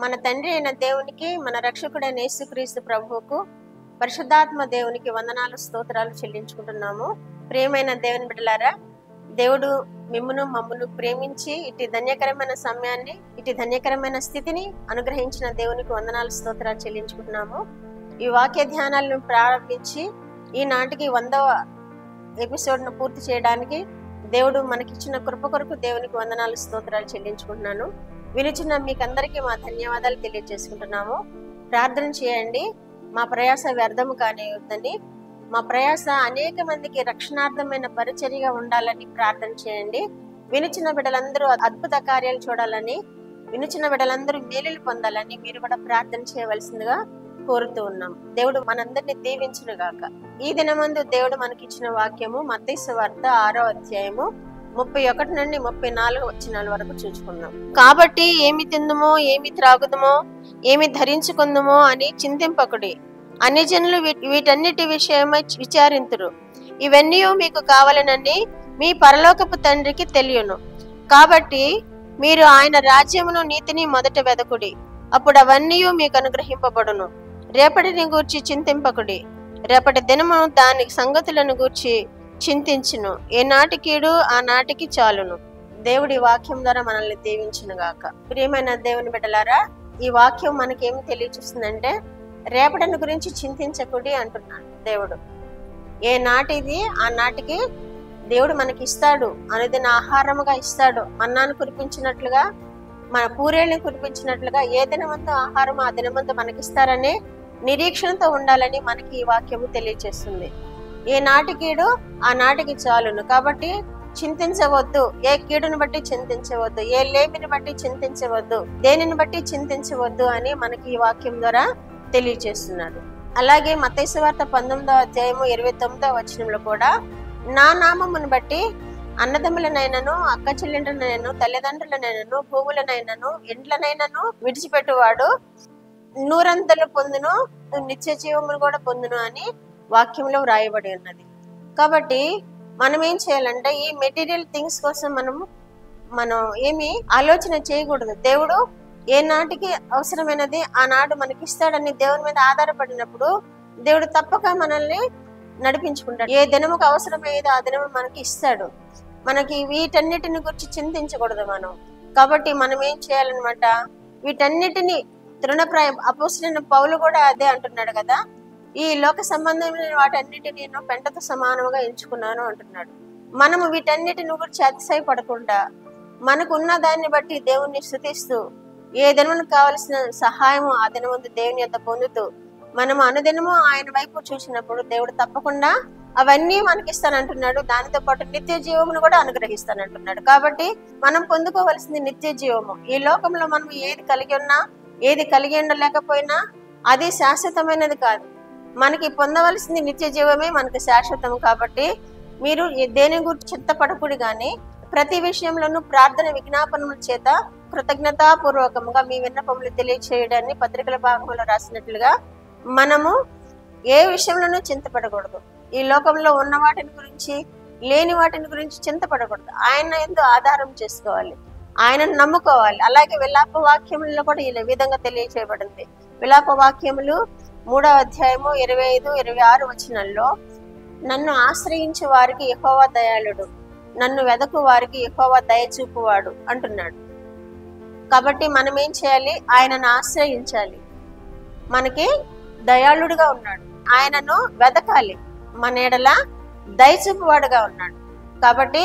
మన తండ్రి అయిన దేవునికి, మన రక్షకుడైన యేసుక్రీస్తు ప్రభువుకు, పరిశుద్ధాత్మ దేవునికి వందనాలు స్తోత్రాలు చెల్లించుకుంటున్నాము. ప్రియమైన దేవుని బిడ్డలారా, దేవుడు మిమ్మును మమ్మును ప్రేమించి ఇటు ధన్యకరమైన సమయాన్ని, ఇటు ధన్యకరమైన స్థితిని అనుగ్రహించిన దేవునికి వందనాలు స్తోత్రాలు చెల్లించుకుంటున్నాము. ఈ వాక్య ధ్యానాలను ప్రారంభించి ఈనాటికి 100వ ఎపిసోడ్ను పూర్తి చేయడానికి దేవుడు మనకిచ్చిన కృప కొరకు దేవునికి వందనాలు స్తోత్రాలు చెల్లించుకుంటున్నాను. వినిచిన మీకందరికీ మా ధన్యవాదాలు తెలియజేసుకుంటున్నాము. ప్రార్థన చేయండి. మా ప్రయాస వ్యర్థము కానివద్దని, మా ప్రయాస అనేక మందికి రక్షణార్థమైన పరిచర్యగా ఉండాలని ప్రార్థన చేయండి. వినిచిన బిడ్డలందరూ అద్భుత కార్యాలు చూడాలని, వినిచిన బిడ్డలందరూ మేలులు పొందాలని మీరు కూడా ప్రార్థన చేయవలసిందిగా కోరుతూ ఉన్నాం. దేవుడు మనందరినీ దీవించును గాక. ఈ దినమందు దేవుడు మనకిచ్చిన వాక్యము మత్తయి సువార్త 6వ అధ్యాయము 31 నుండి 34 వచనాల వరకు చూసుకుందాం. కాబట్టి ఏమి తిందుమో, ఏమి త్రాగుదుమో, ఏమి ధరించుకుందుమో అని చింతింపకుడి. అన్ని జనులు వీటన్నిటి విషయమై విచారింతురు. ఇవన్నీ మీకు కావాలనని మీ పరలోకపు తండ్రికి తెలియను. కాబట్టి మీరు ఆయన రాజ్యమును నీతిని మొదట వెదకుడి, అప్పుడు అవన్నీ మీకు అనుగ్రహింపబడును. రేపటిని గూర్చి చింతింపకుడి, రేపటి దినము దాని సంగతులను గూర్చి చింతించును. ఏ నాటికీడు ఆ నాటికి చాలును. దేవుడి వాక్యం ద్వారా మనల్ని దీవించును గాక. ప్రియమైన దేవుని బిడ్డలారా, ఈ వాక్యం మనకేమి తెలియజేస్తుందంటే, రేపటిని గురించి చింతించకుడి అంటున్నాడు దేవుడు. ఏ నాటిది ఆ నాటికి దేవుడు మనకి ఇస్తాడు, అనుదిన ఆహారముగా ఇస్తాడు. మన్నాను కురిపించినట్లుగా, మన పూరేళ్ళని కురిపించినట్లుగా ఏ దినమందు ఆహారం ఆ దినమందు మనకిస్తారనే నిరీక్షణతో ఉండాలని మనకి ఈ వాక్యము తెలియజేస్తుంది. ఏ నాటికీడు ఆ నాటికి చాలును. కాబట్టి చింతించవద్దు, ఏ కీడుని బట్టి చింతించవద్దు, ఏ లేమిని బట్టి చింతించవద్దు, దేనిని బట్టి చింతించవద్దు అని మనకి ఈ వాక్యం ద్వారా తెలియజేస్తున్నాడు. అలాగే మత్తయి సువార్త 19వ అధ్యాయము 29వ వచనంలో కూడా, నా నామమును బట్టి అన్నదమ్ములనైనను, అక్క చెల్లెండ్రనైనను, తల్లిదండ్రులనైనను, భూములనైనను, ఇండ్లనైనను విడిచిపెట్టువాడు 100 పొందును, నిత్య జీవమును కూడా పొందును అని వాక్యంలో వ్రాయబడి ఉన్నది. కాబట్టి మనం ఏం చేయాలంటే, ఈ మెటీరియల్ థింగ్స్ కోసం మనం ఏమి ఆలోచన చేయకూడదు. దేవుడు ఏ నాటికి అవసరమైనది ఆనాడు మనకి ఇస్తాడని దేవుని మీద ఆధారపడినప్పుడు దేవుడు తప్పక మనల్ని నడిపించుకుంటాడు. ఏ దినముకు అవసరమయ్యేది ఆ దినము మనకి ఇస్తాడు. మనకి వీటన్నిటిని గురించి చింతించకూడదు మనం. కాబట్టి మనం ఏం చేయాలన్నమాట, వీటన్నిటిని తృణప్రాయం. అపోస్తలుడైన పౌలు కూడా అదే అంటున్నాడు కదా, ఈ లోక సంబంధమైన వాటన్నిటిని నేను పెంటతో సమానముగా ఎంచుకున్నాను అంటున్నాడు. మనము వీటన్నిటిని గురించి అతిశయపడకుండా మనకు ఉన్న దాన్ని బట్టి దేవుణ్ణి స్తుతిస్తూ, ఏ దినమునకు కావలసిన సహాయము ఆ దినమందు దేవుని యొద్ద పొందుతూ, మనము అనుదినము ఆయన వైపు చూసినప్పుడు దేవుడు తప్పకుండా అవన్నీ మనకి ఇస్తానంటున్నాడు. దానితో పాటు నిత్య జీవమును కూడా అనుగ్రహిస్తానంటున్నాడు. కాబట్టి మనం పొందుకోవలసింది నిత్య జీవము. ఈ లోకంలో మనం ఏది కలిగి ఉన్నా, ఏది కలిగి ఉండలేకపోయినా అది శాశ్వతమైనది కాదు. మనకి పొందవలసింది నిత్య జీవమే మనకి శాశ్వతం. కాబట్టి మీరు దేని గురించి చింతపడకూడదు, కానీ ప్రతి విషయంలోనూ ప్రార్థన విజ్ఞాపనముల చేత కృతజ్ఞతాపూర్వకంగా మీ విన్నపములు తెలియచేయడాన్ని పత్రికల భాగంలో రాసినట్లుగా మనము ఏ విషయంలోనూ చింతపడకూడదు. ఈ లోకంలో ఉన్న వాటిని గురించి, లేని వాటిని గురించి చింతపడకూడదు. ఆయన యందు ఆధారం చేసుకోవాలి, ఆయనను నమ్ముకోవాలి. అలాగే విలాప వాక్యములలో కూడా ఈ విధంగా తెలియచేయబడింది. విలాప వాక్యములు 3వ అధ్యాయము 25, 26 వచనాల్లో, నన్ను ఆశ్రయించే వారికి యెహోవా దయాళుడు, నన్ను వెదకు వారికి యెహోవా దయ చూపువాడు అంటున్నాడు. కాబట్టి మనం ఏం చేయాలి, ఆయనను ఆశ్రయించాలి. మనకి దయాళుడుగా ఉన్నాడు, ఆయనను వెదకాలి. మన ఎడల దయ చూపువాడుగా ఉన్నాడు. కాబట్టి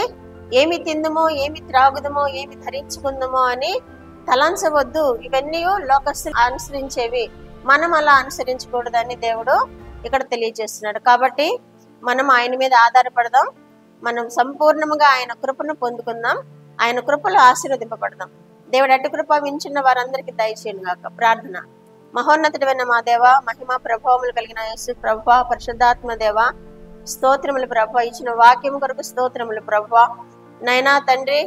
ఏమి తిందుమో, ఏమి త్రాగుదమో, ఏమి ధరించుకుందామో అని తలంచవద్దు. ఇవన్నీ లోకస్తులు అనుసరించేవి, మనం అలా అనుసరించకూడదని దేవుడు ఇక్కడ తెలియజేస్తున్నాడు. కాబట్టి మనం ఆయన మీద ఆధారపడదాం, మనం సంపూర్ణంగా ఆయన కృపను పొందుకుందాం, ఆయన కృపలో ఆశీర్వదింపబడదాం. దేవుడు అటు కృప వించున్న వారందరికీ దయచేయను గాక. ప్రార్థన. మహోన్నతుడైన మా దేవ, మహిమ ప్రభావములు కలిగిన యేసు ప్రభువా, పరిశుద్ధాత్మ దేవ, స్తోత్రములు ప్రభువా. ఇచ్చిన వాక్యం కొరకు స్తోత్రములు ప్రభువా. నైనా తండ్రి,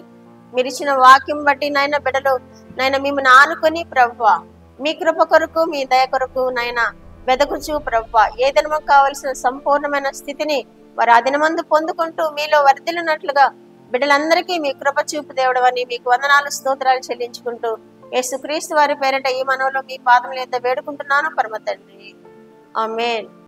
మీరు ఇచ్చిన వాక్యం బట్టి నాయన బిడ్డలు నాయన మిమ్మల్ని ఆనుకొని ప్రభువా, మీ కృప కొరకు, మీ దయ కొరకు నాయన వెదకుచు ప్రభువా, ఏ దినము కావలసిన సంపూర్ణమైన స్థితిని వారు ఆ దినమందు పొందుకుంటూ మీలో వర్ధిల్లినట్లుగా బిడ్డలందరికీ మీ కృప చూపు దేవుడవని మీకు వందనాలు స్తోత్రాలు చెల్లించుకుంటూ యేసుక్రీస్తు వారి పేరిట ఈ మనవులో మీ పాదముల యొద్ద వేడుకుంటున్నాను పరమ తండ్రి. ఆమేన్.